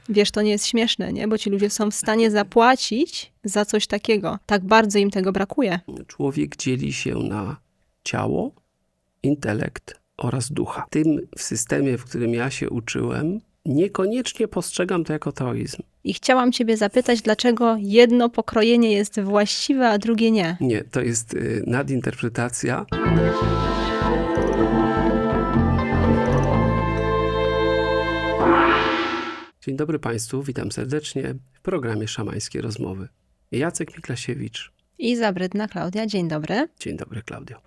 Wiesz, to nie jest śmieszne, nie? Bo ci ludzie są w stanie zapłacić za coś takiego. Tak bardzo im tego brakuje. Człowiek dzieli się na ciało, intelekt oraz ducha. W systemie, w którym ja się uczyłem, niekoniecznie postrzegam to jako taoizm. I chciałam ciebie zapytać, dlaczego jedno pokrojenie jest właściwe, a drugie nie? Nie, to jest nadinterpretacja. Dzień dobry Państwu, witam serdecznie w programie Szamańskie Rozmowy. Jacek Miklasiewicz. I Zabrydna Klaudia, dzień dobry. Dzień dobry, Klaudio.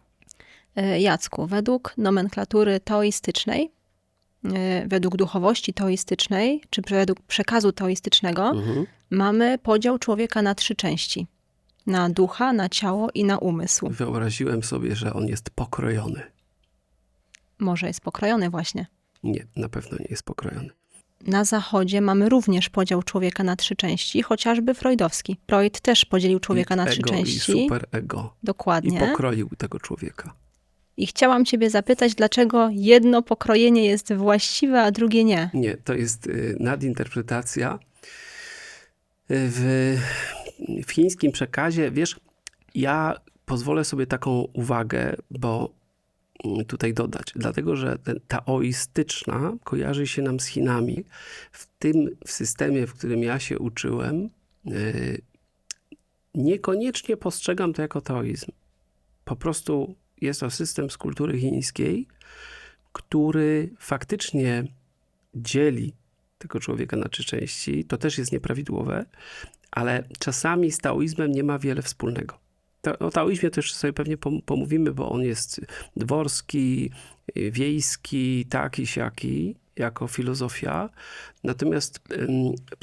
Jacku, według nomenklatury taoistycznej, według duchowości taoistycznej, czy według przekazu taoistycznego, mamy podział człowieka na 3 części. Na ducha, na ciało i na umysł. Wyobraziłem sobie, że on jest pokrojony. Może jest pokrojony właśnie. Nie, na pewno nie jest pokrojony. Na Zachodzie mamy również podział człowieka na 3 części, chociażby freudowski. Freud też podzielił człowieka na 3 części. I superego. Dokładnie. I pokroił tego człowieka. I chciałam ciebie zapytać, dlaczego jedno pokrojenie jest właściwe, a drugie nie? Nie, to jest nadinterpretacja. W chińskim przekazie, wiesz, ja pozwolę sobie taką uwagę, bo tutaj dodać, dlatego, że taoistyczna kojarzy się nam z Chinami. W systemie, w którym ja się uczyłem, niekoniecznie postrzegam to jako taoizm. Po prostu jest to system z kultury chińskiej, który faktycznie dzieli tego człowieka na 3 części. To też jest nieprawidłowe, ale czasami z taoizmem nie ma wiele wspólnego. O taoizmie też sobie pewnie pomówimy, bo on jest dworski, wiejski, taki, siaki, jako filozofia. Natomiast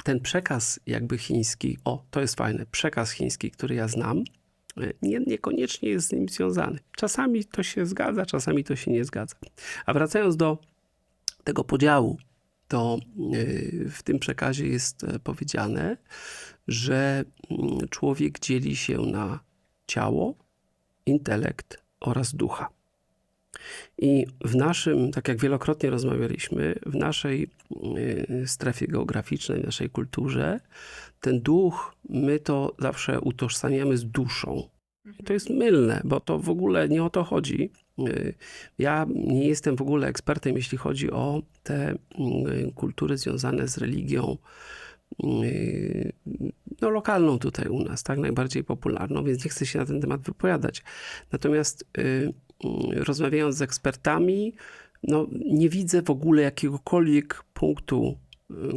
ten przekaz jakby chiński, to jest fajne, przekaz chiński, który ja znam, niekoniecznie jest z nim związany. Czasami to się zgadza, czasami to się nie zgadza. A wracając do tego podziału, to w tym przekazie jest powiedziane, że człowiek dzieli się na ciało, intelekt oraz ducha. I w naszym, tak jak wielokrotnie rozmawialiśmy, w naszej strefie geograficznej, w naszej kulturze, ten duch, my to zawsze utożsamiamy z duszą. I to jest mylne, bo to w ogóle nie o to chodzi. Ja nie jestem w ogóle ekspertem, jeśli chodzi o te kultury związane z religią, lokalną tutaj u nas, tak, najbardziej popularną, więc nie chcę się na ten temat wypowiadać. Natomiast rozmawiając z ekspertami, nie widzę w ogóle jakiegokolwiek punktu,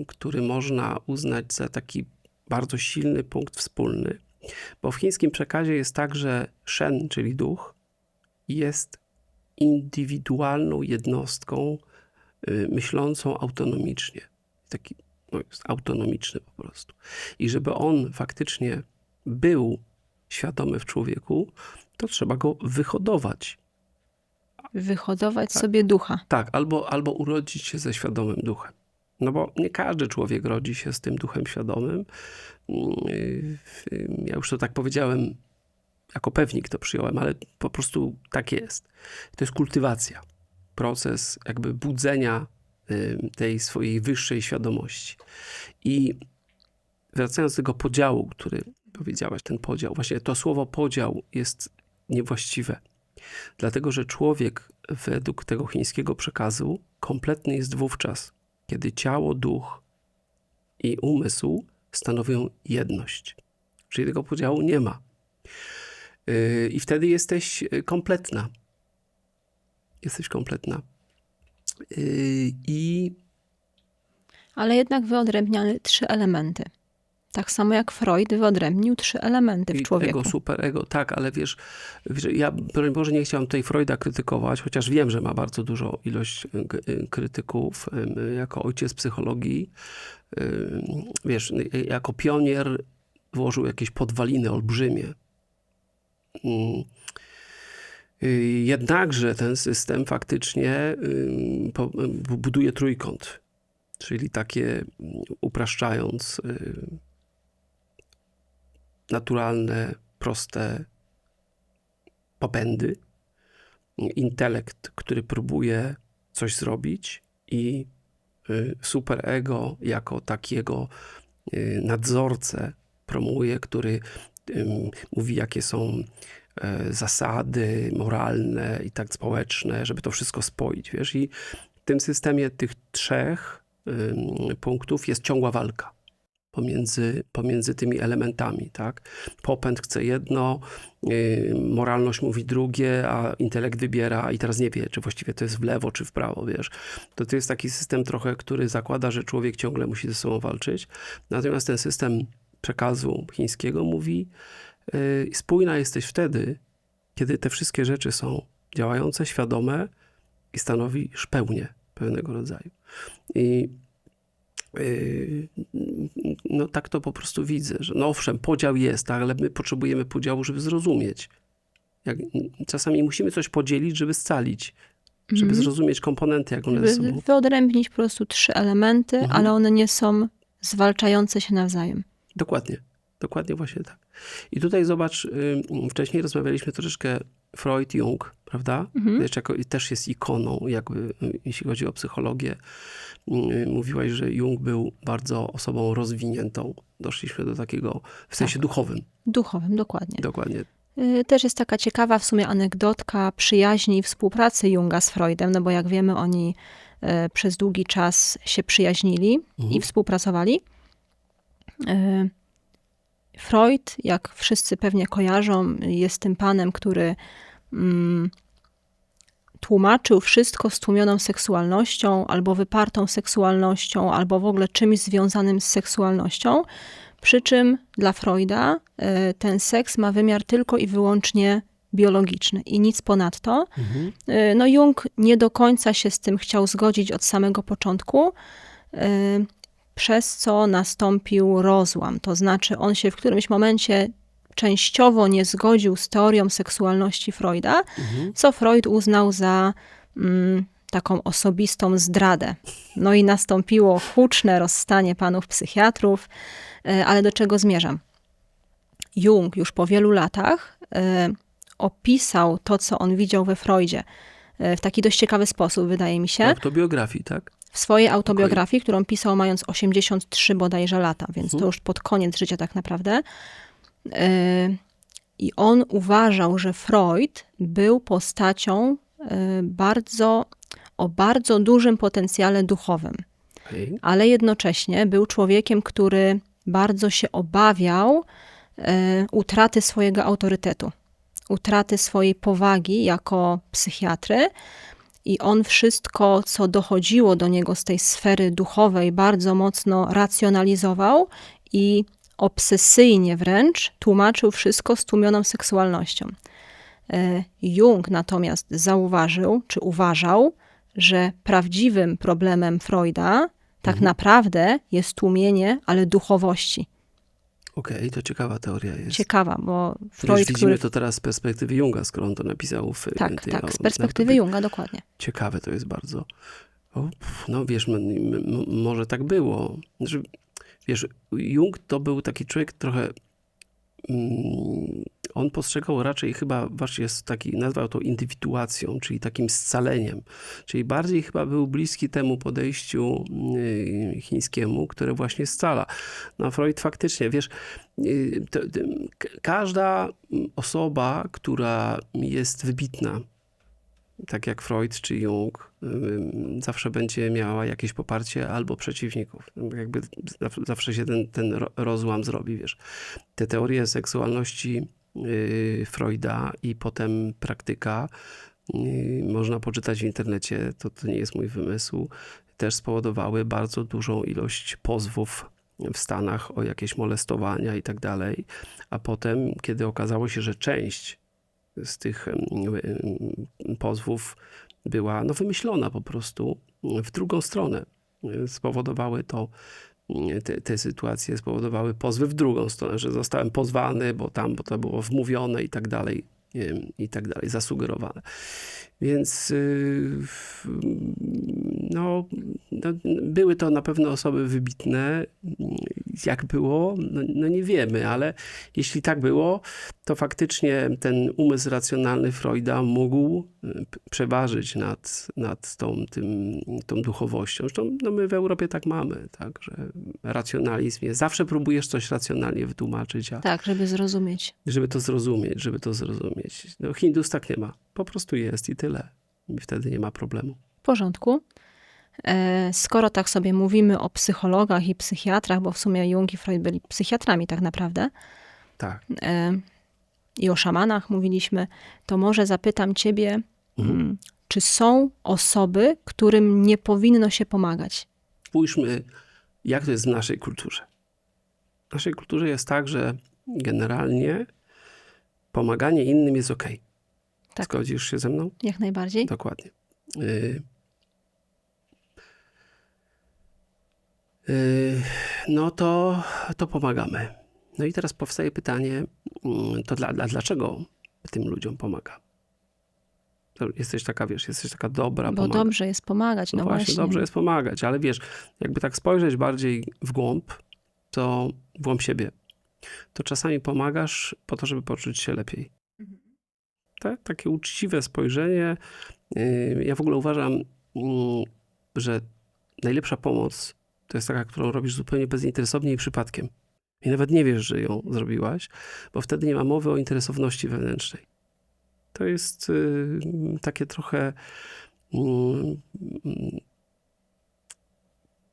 który można uznać za taki bardzo silny punkt wspólny. Bo w chińskim przekazie jest tak, że shen, czyli duch, jest indywidualną jednostką myślącą autonomicznie. Taki jest autonomiczny po prostu. I żeby on faktycznie był świadomy w człowieku, to trzeba go wyhodować. Wyhodować sobie ducha. Tak, albo urodzić się ze świadomym duchem. No bo nie każdy człowiek rodzi się z tym duchem świadomym. Ja już to tak powiedziałem, jako pewnik to przyjąłem, ale po prostu tak jest. To jest kultywacja. Proces jakby budzenia tej swojej wyższej świadomości. I wracając do tego podziału, który powiedziałaś, ten podział, właśnie to słowo podział jest niewłaściwe. Dlatego, że człowiek według tego chińskiego przekazu kompletny jest wówczas, kiedy ciało, duch i umysł stanowią jedność. Czyli tego podziału nie ma. I wtedy jesteś kompletna. Jesteś kompletna. Ale jednak wyodrębniamy 3 elementy. Tak samo jak Freud wyodrębnił 3 elementy w człowieku. Ego, superego, tak, ale wiesz, ja broń Boże nie chciałem tutaj Freuda krytykować, chociaż wiem, że ma bardzo dużą ilość krytyków jako ojciec psychologii. Wiesz, jako pionier włożył jakieś podwaliny olbrzymie. Jednakże ten system faktycznie buduje trójkąt, czyli takie, upraszczając, naturalne, proste popędy, intelekt, który próbuje coś zrobić i superego jako takiego nadzorcę promuje, który mówi, jakie są zasady moralne i tak społeczne, żeby to wszystko spoić, wiesz. I w tym systemie tych 3 punktów jest ciągła walka pomiędzy tymi elementami, tak? Popęd chce jedno, moralność mówi drugie, a intelekt wybiera i teraz nie wie, czy właściwie to jest w lewo, czy w prawo, wiesz. To jest taki system trochę, który zakłada, że człowiek ciągle musi ze sobą walczyć. Natomiast ten system przekazu chińskiego mówi, spójna jesteś wtedy, kiedy te wszystkie rzeczy są działające, świadome i stanowisz pełnię pewnego rodzaju. I no tak to po prostu widzę, że no owszem, podział jest, tak, ale my potrzebujemy podziału, żeby zrozumieć. Czasami musimy coś podzielić, żeby scalić, żeby zrozumieć komponenty, jak one ze sobą. Wyodrębnić po prostu 3 elementy, ale one nie są zwalczające się nawzajem. Dokładnie właśnie tak. I tutaj zobacz, wcześniej rozmawialiśmy troszeczkę Freud, Jung, prawda? Też jest ikoną, jakby, jeśli chodzi o psychologię. Mówiłaś, że Jung był bardzo osobą rozwiniętą. Doszliśmy do takiego, w sensie duchowym. Duchowym, dokładnie. Dokładnie. Też jest taka ciekawa w sumie anegdotka przyjaźni i współpracy Junga z Freudem, no bo jak wiemy, oni przez długi czas się przyjaźnili i współpracowali. Freud, jak wszyscy pewnie kojarzą, jest tym panem, który tłumaczył wszystko stłumioną seksualnością, albo wypartą seksualnością, albo w ogóle czymś związanym z seksualnością. Przy czym dla Freuda ten seks ma wymiar tylko i wyłącznie biologiczny i nic ponadto. No Jung nie do końca się z tym chciał zgodzić od samego początku, przez co nastąpił rozłam. To znaczy on się w którymś momencie częściowo nie zgodził z teorią seksualności Freuda, co Freud uznał za taką osobistą zdradę. No i nastąpiło huczne rozstanie panów psychiatrów, ale do czego zmierzam? Jung już po wielu latach opisał to, co on widział we Freudzie w taki dość ciekawy sposób, wydaje mi się. W autobiografii, tak? W swojej autobiografii, którą pisał mając 83 bodajże lata, więc to już pod koniec życia tak naprawdę. I on uważał, że Freud był postacią o bardzo dużym potencjale duchowym. Ale jednocześnie był człowiekiem, który bardzo się obawiał utraty swojego autorytetu, utraty swojej powagi jako psychiatry. I on wszystko, co dochodziło do niego z tej sfery duchowej, bardzo mocno racjonalizował i obsesyjnie wręcz tłumaczył wszystko stłumioną seksualnością. Jung natomiast zauważył, czy uważał, że prawdziwym problemem Freuda tak naprawdę jest tłumienie, ale duchowości. Okej, to ciekawa teoria jest. Ciekawa, bo Freud, widzimy to teraz z perspektywy Junga, skoro on to napisał w Tak, z perspektywy Junga, dokładnie. Ciekawe to jest bardzo. No wiesz, może tak było. Znaczy, wiesz, Jung to był taki człowiek trochę... on postrzegał raczej chyba, właśnie nazwał to indywiduacją, czyli takim scaleniem. Czyli bardziej chyba był bliski temu podejściu chińskiemu, które właśnie scala. No Freud faktycznie, wiesz, każda osoba, która jest wybitna, tak jak Freud czy Jung, zawsze będzie miała jakieś poparcie albo przeciwników. Jakby zawsze się ten rozłam zrobi, wiesz. Te teorie seksualności Freuda i potem praktyka, można poczytać w internecie, to nie jest mój wymysł, też spowodowały bardzo dużą ilość pozwów w Stanach o jakieś molestowania i tak dalej. A potem, kiedy okazało się, że część z tych pozwów była wymyślona po prostu w drugą stronę. Spowodowały to, te sytuacje spowodowały pozwy w drugą stronę, że zostałem pozwany, bo to było wmówione i tak dalej, zasugerowane. Więc były to na pewno osoby wybitne jak było, no nie wiemy, ale jeśli tak było, to faktycznie ten umysł racjonalny Freuda mógł przeważyć nad tą duchowością. Zresztą no my w Europie tak mamy, tak, że racjonalizm jest. Zawsze próbujesz coś racjonalnie wytłumaczyć. Tak, żeby zrozumieć. Żeby to zrozumieć. No Hindus tak nie ma. Po prostu jest i tyle. I wtedy nie ma problemu. W porządku. Skoro tak sobie mówimy o psychologach i psychiatrach, bo w sumie Jung i Freud byli psychiatrami tak naprawdę, Tak. I o szamanach mówiliśmy, to może zapytam ciebie, czy są osoby, którym nie powinno się pomagać? Spójrzmy, jak to jest w naszej kulturze. W naszej kulturze jest tak, że generalnie pomaganie innym jest okej. Tak. Zgodzisz się ze mną? Jak najbardziej. Dokładnie. No to pomagamy. No i teraz powstaje pytanie, to dlaczego tym ludziom pomaga? To jesteś taka dobra. Bo dobrze jest pomagać, no właśnie. Dobrze jest pomagać, ale wiesz, jakby tak spojrzeć bardziej w głąb siebie, to czasami pomagasz po to, żeby poczuć się lepiej. Tak? Takie uczciwe spojrzenie. Ja w ogóle uważam, że najlepsza pomoc to jest taka, którą robisz zupełnie bezinteresownie i przypadkiem. I nawet nie wiesz, że ją zrobiłaś, bo wtedy nie ma mowy o interesowności wewnętrznej. To jest takie trochę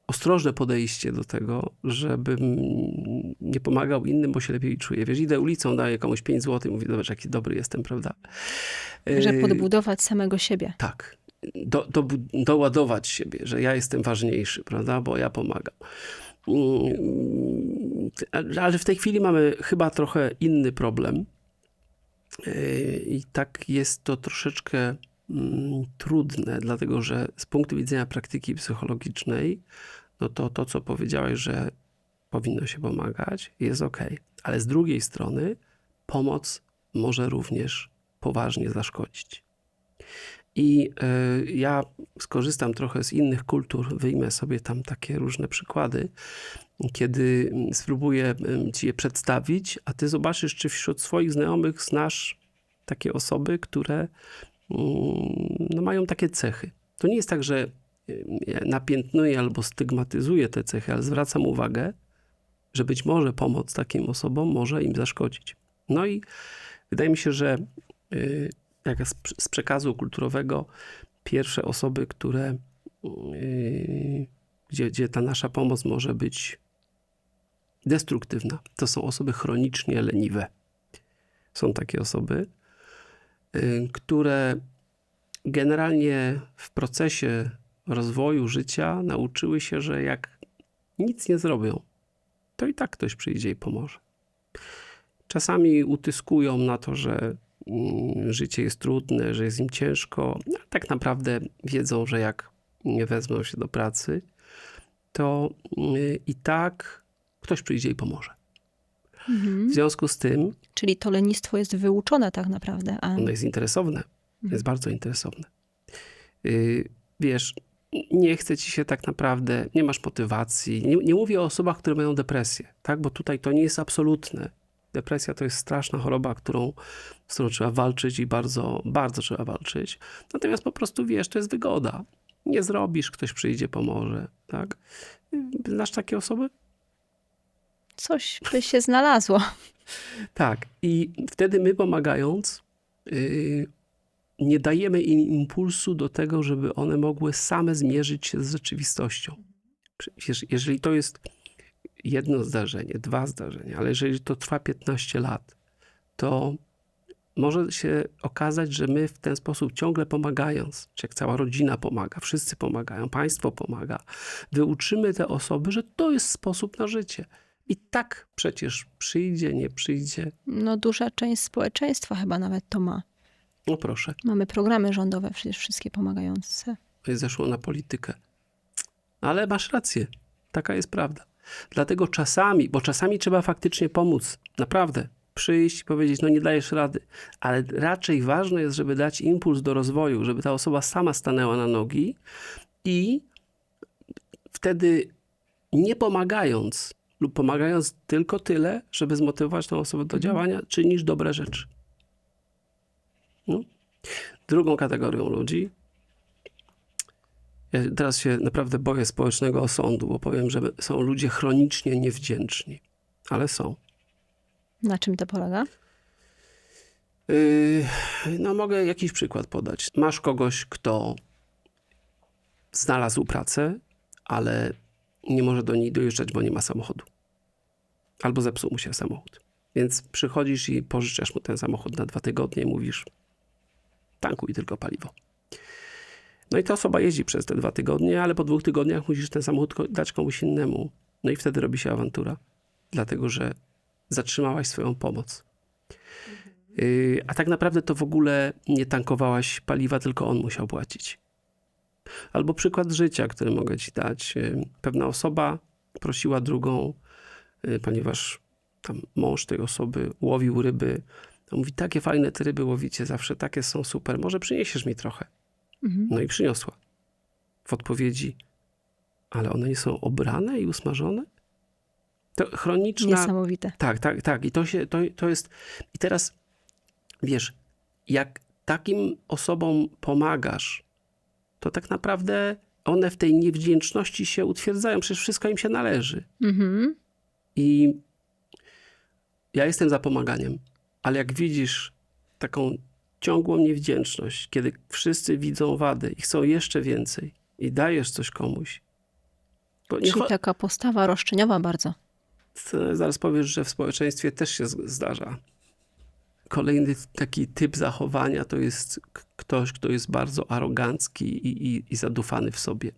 ostrożne podejście do tego, żebym nie pomagał innym, bo się lepiej czuję. Wiesz, idę ulicą, daję komuś 5 zł i mówię, zobacz, jaki dobry jestem, prawda? Że podbudować samego siebie. Tak. Doładować siebie, że ja jestem ważniejszy, prawda? Bo ja pomagam. Ale w tej chwili mamy chyba trochę inny problem. I tak jest to troszeczkę trudne, dlatego że z punktu widzenia praktyki psychologicznej, no to co powiedziałeś, że powinno się pomagać, jest okej. Ale z drugiej strony pomoc może również poważnie zaszkodzić. I ja skorzystam trochę z innych kultur, wyjmę sobie tam takie różne przykłady, kiedy spróbuję ci je przedstawić, a ty zobaczysz, czy wśród swoich znajomych znasz takie osoby, które no, mają takie cechy. To nie jest tak, że ja napiętnuję albo stygmatyzuję te cechy, ale zwracam uwagę, że być może pomoc takim osobom może im zaszkodzić. No i wydaje mi się, że jak z przekazu kulturowego pierwsze osoby, gdzie ta nasza pomoc może być destruktywna, to są osoby chronicznie leniwe. Są takie osoby, które generalnie w procesie rozwoju życia nauczyły się, że jak nic nie zrobią, to i tak ktoś przyjdzie i pomoże. Czasami utyskują na to, że życie jest trudne, że jest im ciężko. A tak naprawdę wiedzą, że jak nie wezmą się do pracy, to i tak ktoś przyjdzie i pomoże. W związku z tym... Czyli to lenistwo jest wyuczone tak naprawdę. Ono jest interesowne. Jest bardzo interesowne. Wiesz, nie chce ci się tak naprawdę, nie masz motywacji. Nie mówię o osobach, które mają depresję, tak? Bo tutaj to nie jest absolutne. Depresja to jest straszna choroba, z którą trzeba walczyć i bardzo, bardzo trzeba walczyć. Natomiast po prostu, wiesz, to jest wygoda. Nie zrobisz, ktoś przyjdzie, pomoże, tak? Znasz takie osoby? Coś by się znalazło. Tak. I wtedy my pomagając, nie dajemy im impulsu do tego, żeby one mogły same zmierzyć się z rzeczywistością. Jeżeli to jest jedno zdarzenie, 2 zdarzenia, ale jeżeli to trwa 15 lat, to może się okazać, że my w ten sposób ciągle pomagając, czy jak cała rodzina pomaga, wszyscy pomagają, państwo pomaga, wyuczymy te osoby, że to jest sposób na życie. I tak przecież przyjdzie, nie przyjdzie. No duża część społeczeństwa chyba nawet to ma. No proszę. Mamy programy rządowe przecież wszystkie pomagające. Zeszło na politykę. Ale masz rację. Taka jest prawda. Dlatego czasami, bo czasami trzeba faktycznie pomóc. Naprawdę. Przyjść i powiedzieć, no nie dajesz rady. Ale raczej ważne jest, żeby dać impuls do rozwoju, żeby ta osoba sama stanęła na nogi i wtedy nie pomagając, lub pomagając tylko tyle, żeby zmotywować tą osobę do działania, czynisz dobre rzeczy. No. Drugą kategorią ludzi, ja teraz się naprawdę boję społecznego osądu, bo powiem, że są ludzie chronicznie niewdzięczni, ale są. Na czym to polega? No mogę jakiś przykład podać. Masz kogoś, kto znalazł pracę, ale nie może do niej dojeżdżać, bo nie ma samochodu. Albo zepsuł mu się samochód. Więc przychodzisz i pożyczasz mu ten samochód na 2 tygodnie i mówisz, tankuj tylko paliwo. No i ta osoba jeździ przez te 2 tygodnie, ale po 2 tygodniach musisz ten samochód dać komuś innemu. No i wtedy robi się awantura. Dlatego, że zatrzymałaś swoją pomoc. A tak naprawdę to w ogóle nie tankowałaś paliwa, tylko on musiał płacić. Albo przykład życia, który mogę ci dać. Pewna osoba prosiła drugą, ponieważ tam mąż tej osoby łowił ryby. On mówi, takie fajne te ryby łowicie zawsze, takie są super, może przyniesiesz mi trochę. No i przyniosła. W odpowiedzi, ale one nie są obrane i usmażone? To chroniczna... Niesamowite. Tak. I to jest... I teraz, wiesz, jak takim osobom pomagasz, to tak naprawdę one w tej niewdzięczności się utwierdzają. Przecież wszystko im się należy. I ja jestem za pomaganiem, ale jak widzisz taką ciągłą niewdzięczność, kiedy wszyscy widzą wady i chcą jeszcze więcej i dajesz coś komuś. Czyli taka postawa roszczeniowa bardzo. Zaraz powiesz, że w społeczeństwie też się zdarza. Kolejny taki typ zachowania to jest ktoś, kto jest bardzo arogancki i zadufany w sobie.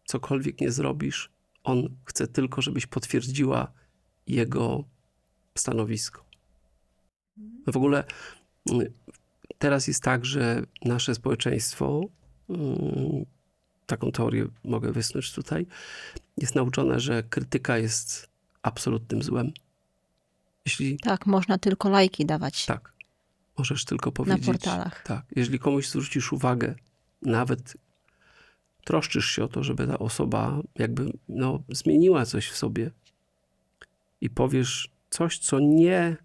Cokolwiek nie zrobisz, on chce tylko, żebyś potwierdziła jego stanowisko. W ogóle teraz jest tak, że nasze społeczeństwo, taką teorię mogę wysnuć tutaj, jest nauczone, że krytyka jest absolutnym złem. Tak, można tylko lajki dawać. Tak, możesz tylko powiedzieć. Na portalach. Tak, jeżeli komuś zwrócisz uwagę, nawet troszczysz się o to, żeby ta osoba jakby zmieniła coś w sobie i powiesz coś, co nie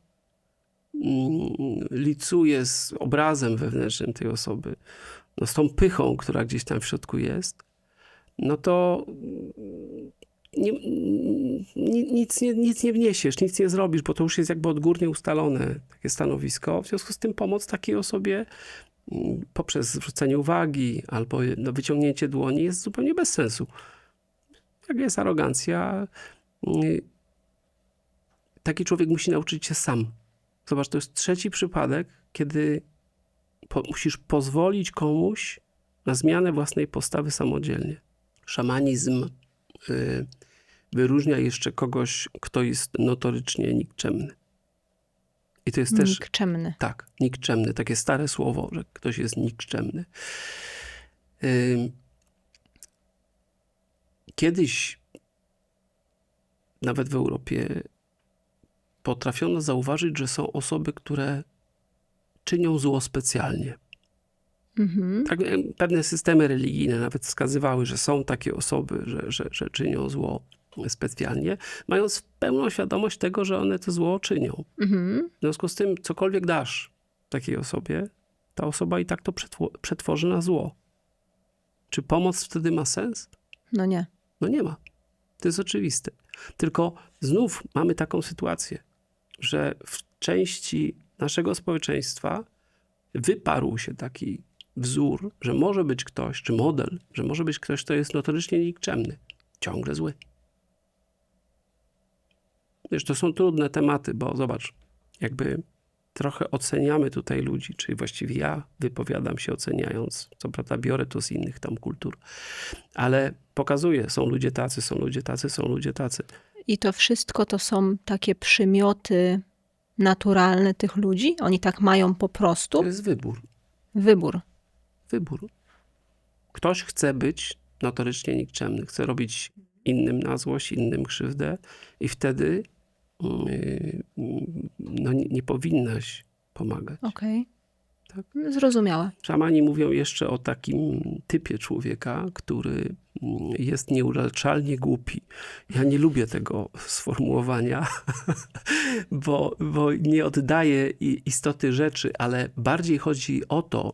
licuje z obrazem wewnętrznym tej osoby, z tą pychą, która gdzieś tam w środku jest, no to nic nie wniesiesz, nic nie zrobisz, bo to już jest jakby odgórnie ustalone takie stanowisko. W związku z tym pomoc takiej osobie poprzez zwrócenie uwagi albo wyciągnięcie dłoni jest zupełnie bez sensu. Jak jest arogancja, taki człowiek musi nauczyć się sam. Zobacz, to jest 3. przypadek, kiedy musisz pozwolić komuś na zmianę własnej postawy samodzielnie. Szamanizm wyróżnia jeszcze kogoś, kto jest notorycznie nikczemny. I to jest też... Nikczemny. Tak, nikczemny. Takie stare słowo, że ktoś jest nikczemny. Kiedyś, nawet w Europie, potrafiono zauważyć, że są osoby, które czynią zło specjalnie. Tak, pewne systemy religijne nawet wskazywały, że są takie osoby, że czynią zło specjalnie, mając pełną świadomość tego, że one to zło czynią. W związku z tym, cokolwiek dasz takiej osobie, ta osoba i tak to przetworzy na zło. Czy pomoc wtedy ma sens? No nie. No nie ma. To jest oczywiste. Tylko znów mamy taką sytuację, że w części naszego społeczeństwa wyparł się taki wzór, że może być ktoś, czy model, że może być ktoś, kto jest notorycznie nikczemny, ciągle zły. Wiesz, to są trudne tematy, bo zobacz, jakby trochę oceniamy tutaj ludzi, czyli właściwie ja wypowiadam się oceniając, co prawda biorę to z innych tam kultur, ale pokazuję, są ludzie tacy, są ludzie tacy, są ludzie tacy. I to wszystko to są takie przymioty naturalne tych ludzi? Oni tak mają po prostu? To jest wybór. Wybór. Ktoś chce być notorycznie nikczemny, chce robić innym na złość, innym krzywdę i wtedy nie powinnaś pomagać. Okej. Tak? Zrozumiałe. Szamani mówią jeszcze o takim typie człowieka, który jest nieuleczalnie głupi. Ja nie lubię tego sformułowania, bo nie oddaje istoty rzeczy, ale bardziej chodzi o to,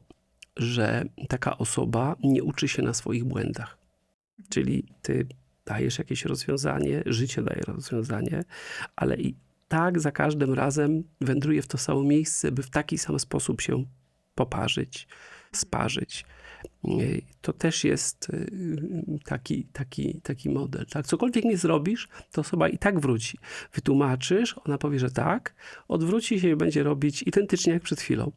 że taka osoba nie uczy się na swoich błędach. Czyli ty dajesz jakieś rozwiązanie, życie daje rozwiązanie, ale i tak za każdym razem wędruje w to samo miejsce, by w taki sam sposób się poparzyć, sparzyć. To też jest taki model. Tak? Cokolwiek nie zrobisz, to osoba i tak wróci. Wytłumaczysz, ona powie, że tak, odwróci się i będzie robić identycznie jak przed chwilą.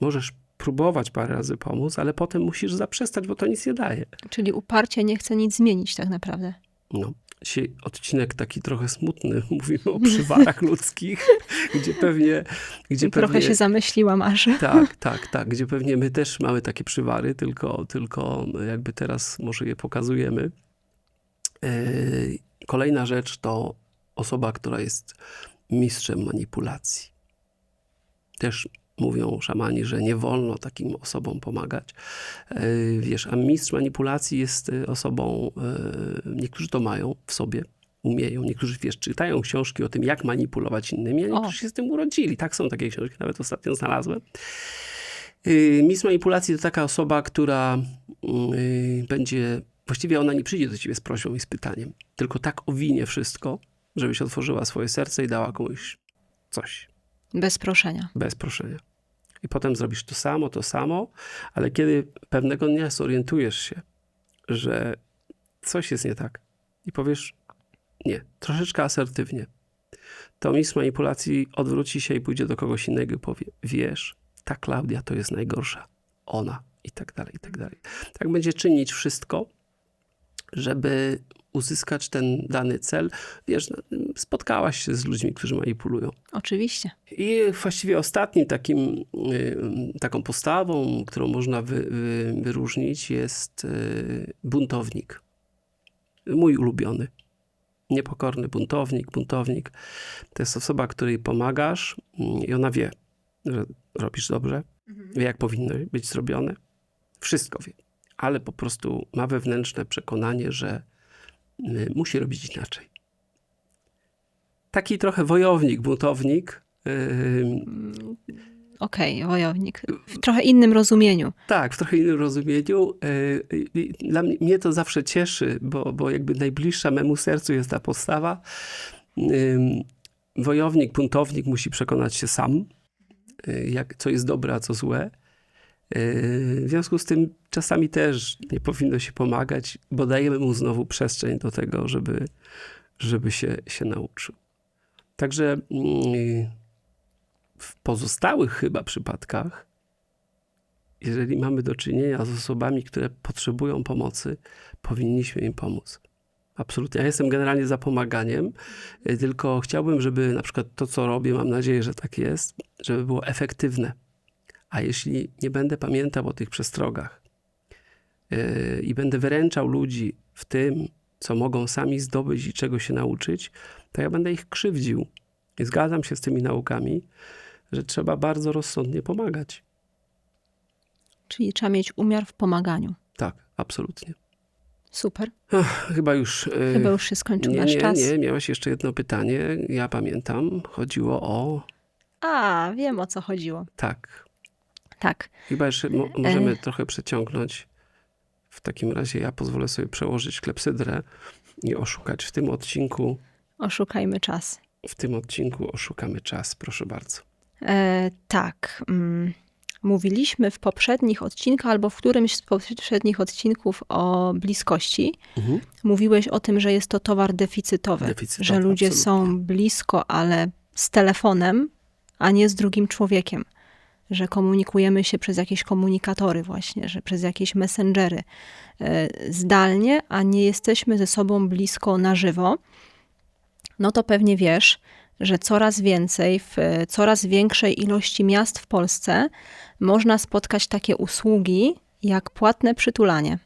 Możesz próbować parę razy pomóc, ale potem musisz zaprzestać, bo to nic nie daje. Czyli uparcie nie chce nic zmienić tak naprawdę. No. Dzisiaj odcinek taki trochę smutny. Mówimy o przywarach ludzkich, gdzie pewnie... Trochę się zamyśliłam aż. Tak. Gdzie pewnie my też mamy takie przywary, tylko jakby teraz może je pokazujemy. Kolejna rzecz to osoba, która jest mistrzem manipulacji. Też mówią szamani, że nie wolno takim osobom pomagać. Wiesz, a mistrz manipulacji jest osobą, niektórzy to mają w sobie, umieją, niektórzy, wiesz, czytają książki o tym, jak manipulować innymi, a niektórzy się z tym urodzili. Tak, są takie książki, nawet ostatnio znalazłem. Mistrz manipulacji to taka osoba, która będzie, właściwie ona nie przyjdzie do ciebie z prośbą i z pytaniem, tylko tak owinie wszystko, żebyś otworzyła swoje serce i dała komuś coś. Bez proszenia. Bez proszenia. I potem zrobisz to samo, ale kiedy pewnego dnia zorientujesz się, że coś jest nie tak i powiesz nie, troszeczkę asertywnie, to mistrz manipulacji odwróci się i pójdzie do kogoś innego i powie, wiesz, ta Klaudia to jest najgorsza, ona i tak dalej, i tak dalej. Tak będzie czynić wszystko, żeby uzyskać ten dany cel. Wiesz, spotkałaś się z ludźmi, którzy manipulują. Oczywiście. I właściwie ostatnim taką postawą, którą można wyróżnić, jest buntownik. Mój ulubiony. Niepokorny buntownik. To jest osoba, której pomagasz i ona wie, że robisz dobrze, wie, jak powinno być zrobione. Wszystko wie. Ale po prostu ma wewnętrzne przekonanie, że musi robić inaczej. Taki trochę wojownik, buntownik. Okej, wojownik. W trochę innym rozumieniu. Tak, w trochę innym rozumieniu. Dla mnie to zawsze cieszy, bo jakby najbliższa memu sercu jest ta postawa. Wojownik, buntownik musi przekonać się sam, co jest dobre, a co złe. W związku z tym czasami też nie powinno się pomagać, bo dajemy mu znowu przestrzeń do tego, żeby się nauczył. Także w pozostałych chyba przypadkach, jeżeli mamy do czynienia z osobami, które potrzebują pomocy, powinniśmy im pomóc. Absolutnie. Ja jestem generalnie za pomaganiem, tylko chciałbym, żeby na przykład to, co robię, mam nadzieję, że tak jest, żeby było efektywne. A jeśli nie będę pamiętał o tych przestrogach i będę wyręczał ludzi w tym, co mogą sami zdobyć i czego się nauczyć, to ja będę ich krzywdził. I zgadzam się z tymi naukami, że trzeba bardzo rozsądnie pomagać. Czyli trzeba mieć umiar w pomaganiu. Tak, absolutnie. Super. Chyba już się skończył nasz czas. Nie, miałaś jeszcze jedno pytanie. Ja pamiętam. Chodziło o... Wiem, o co chodziło. Tak. Tak. Chyba jeszcze możemy trochę przeciągnąć. W takim razie ja pozwolę sobie przełożyć klepsydrę i oszukać w tym odcinku. Oszukajmy czas. W tym odcinku oszukamy czas. Proszę bardzo. Tak. Mówiliśmy w poprzednich odcinkach albo w którymś z poprzednich odcinków o bliskości. Mówiłeś o tym, że jest to towar deficytowy. Że ludzie są blisko, ale z telefonem, a nie z drugim człowiekiem. Że komunikujemy się przez jakieś komunikatory właśnie, że przez jakieś messengery zdalnie, a nie jesteśmy ze sobą blisko na żywo. No to pewnie wiesz, że coraz więcej, w coraz większej ilości miast w Polsce można spotkać takie usługi jak płatne przytulanie.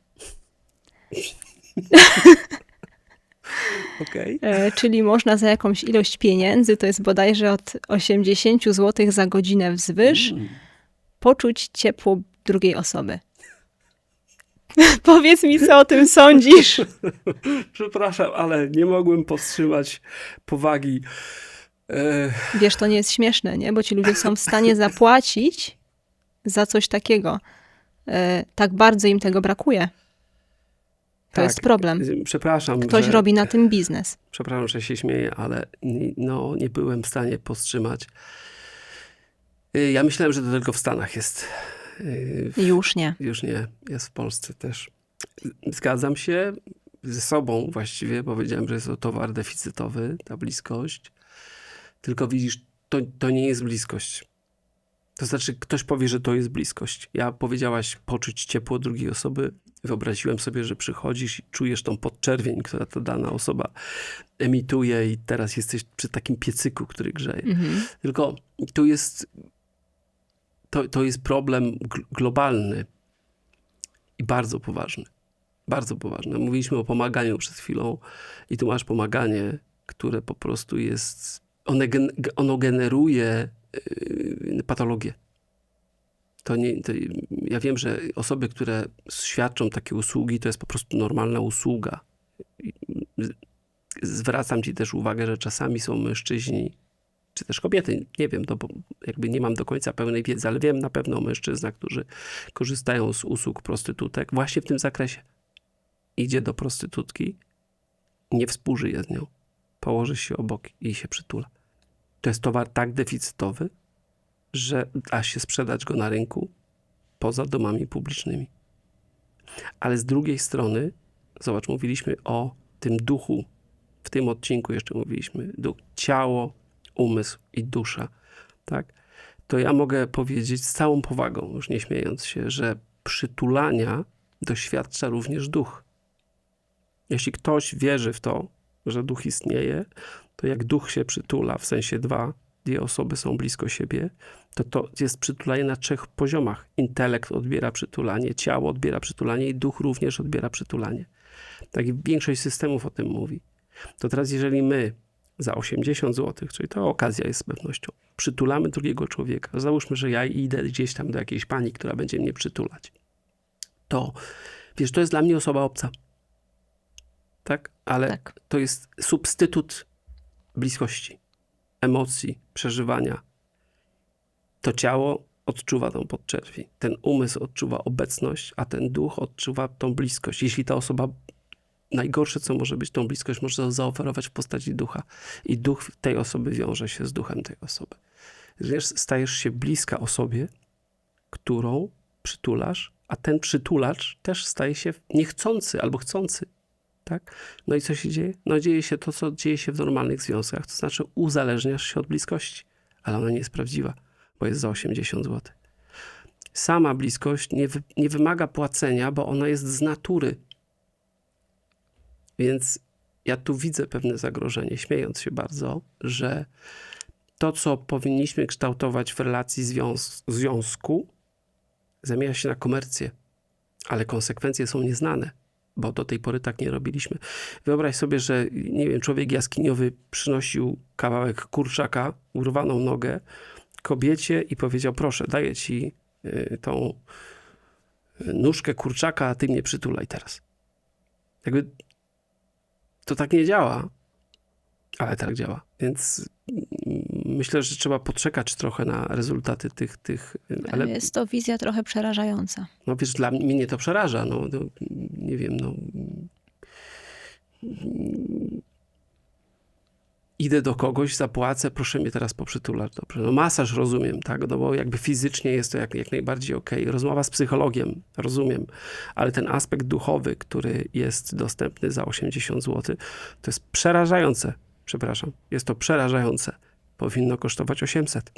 Okay. Czyli można za jakąś ilość pieniędzy, to jest bodajże od 80 zł za godzinę wzwyż, poczuć ciepło drugiej osoby. Powiedz mi, co o tym sądzisz? Przepraszam, ale nie mogłem powstrzymać powagi. Wiesz, to nie jest śmieszne, nie? Bo ci ludzie są w stanie zapłacić za coś takiego. Tak bardzo im tego brakuje. To jest problem. Przepraszam. Ktoś robi na tym biznes. Przepraszam, że się śmieję, ale nie byłem w stanie powstrzymać. Ja myślałem, że to tylko w Stanach jest. Już nie. Już nie. Jest w Polsce też. Zgadzam się ze sobą właściwie. Powiedziałem, że jest to towar deficytowy, ta bliskość. Tylko widzisz, to nie jest bliskość. To znaczy, ktoś powie, że to jest bliskość. Powiedziałaś poczuć ciepło drugiej osoby. Wyobraziłem sobie, że przychodzisz i czujesz tą podczerwień, która ta dana osoba emituje i teraz jesteś przy takim piecyku, który grzeje. Tylko tu jest to jest problem globalny i bardzo poważny. Bardzo poważny. Mówiliśmy o pomaganiu przed chwilą i tu masz pomaganie, które po prostu jest... Ono generuje patologię. Ja wiem, że osoby, które świadczą takie usługi, to jest po prostu normalna usługa. Zwracam ci też uwagę, że czasami są mężczyźni, czy też kobiety, nie wiem, bo jakby nie mam do końca pełnej wiedzy, ale wiem na pewno o mężczyznach, którzy korzystają z usług prostytutek właśnie w tym zakresie. Idzie do prostytutki, nie współżyje z nią, położy się obok i się przytula. To jest towar tak deficytowy, że da się sprzedać go na rynku poza domami publicznymi. Ale z drugiej strony, zobacz, mówiliśmy o tym duchu. W tym odcinku jeszcze mówiliśmy duch, ciało, umysł i dusza. Tak? To ja mogę powiedzieć z całą powagą, już nie śmiejąc się, że przytulania doświadcza również duch. Jeśli ktoś wierzy w to, że duch istnieje, to jak duch się przytula, w sensie dwie osoby są blisko siebie, to jest przytulanie na 3 poziomach. Intelekt odbiera przytulanie, ciało odbiera przytulanie i duch również odbiera przytulanie. Tak i większość systemów o tym mówi. To teraz jeżeli my za 80 zł, czyli to okazja jest z pewnością, przytulamy drugiego człowieka, załóżmy, że ja idę gdzieś tam do jakiejś pani, która będzie mnie przytulać, to wiesz, to jest dla mnie osoba obca. Tak? Ale Tak. to jest substytut bliskości, emocji, przeżywania. To ciało odczuwa tą podczerwień. Ten umysł odczuwa obecność, a ten duch odczuwa tą bliskość. Jeśli ta osoba, najgorsze co może być, tą bliskość może zaoferować w postaci ducha. I duch tej osoby wiąże się z duchem tej osoby. Wiesz, stajesz się bliska osobie, którą przytulasz, a ten przytulacz też staje się niechcący albo chcący. Tak? No i co się dzieje? No dzieje się to, co dzieje się w normalnych związkach. To znaczy uzależniasz się od bliskości. Ale ona nie jest prawdziwa, bo jest za 80 zł. Sama bliskość nie wymaga płacenia, bo ona jest z natury. Więc ja tu widzę pewne zagrożenie, śmiejąc się bardzo, że to, co powinniśmy kształtować w relacji związku, zamienia się na komercję. Ale konsekwencje są nieznane, bo do tej pory tak nie robiliśmy. Wyobraź sobie, że nie wiem, człowiek jaskiniowy przynosił kawałek kurczaka, urwaną nogę kobiecie i powiedział: proszę, daję ci tą nóżkę kurczaka, a ty mnie przytulaj teraz. Jakby to tak nie działa, ale tak działa. Więc myślę, że trzeba poczekać trochę na rezultaty tych Ale jest to wizja trochę przerażająca. No wiesz, dla mnie to przeraża. Nie wiem, idę do kogoś, zapłacę, proszę mnie teraz poprzytulać. Dobrze. No masaż rozumiem, tak? No bo jakby fizycznie jest to jak najbardziej okej. Rozmowa z psychologiem, rozumiem. Ale ten aspekt duchowy, który jest dostępny za 80 zł, to jest przerażające. Przepraszam. Jest to przerażające. Powinno kosztować 800.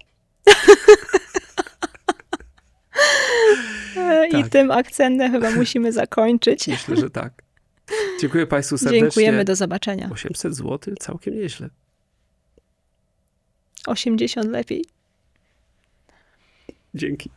I tym akcentem chyba musimy zakończyć. Myślę, że tak. Dziękuję Państwu serdecznie. Dziękujemy, do zobaczenia. 800 zł? Całkiem nieźle. 80 lepiej. Dzięki.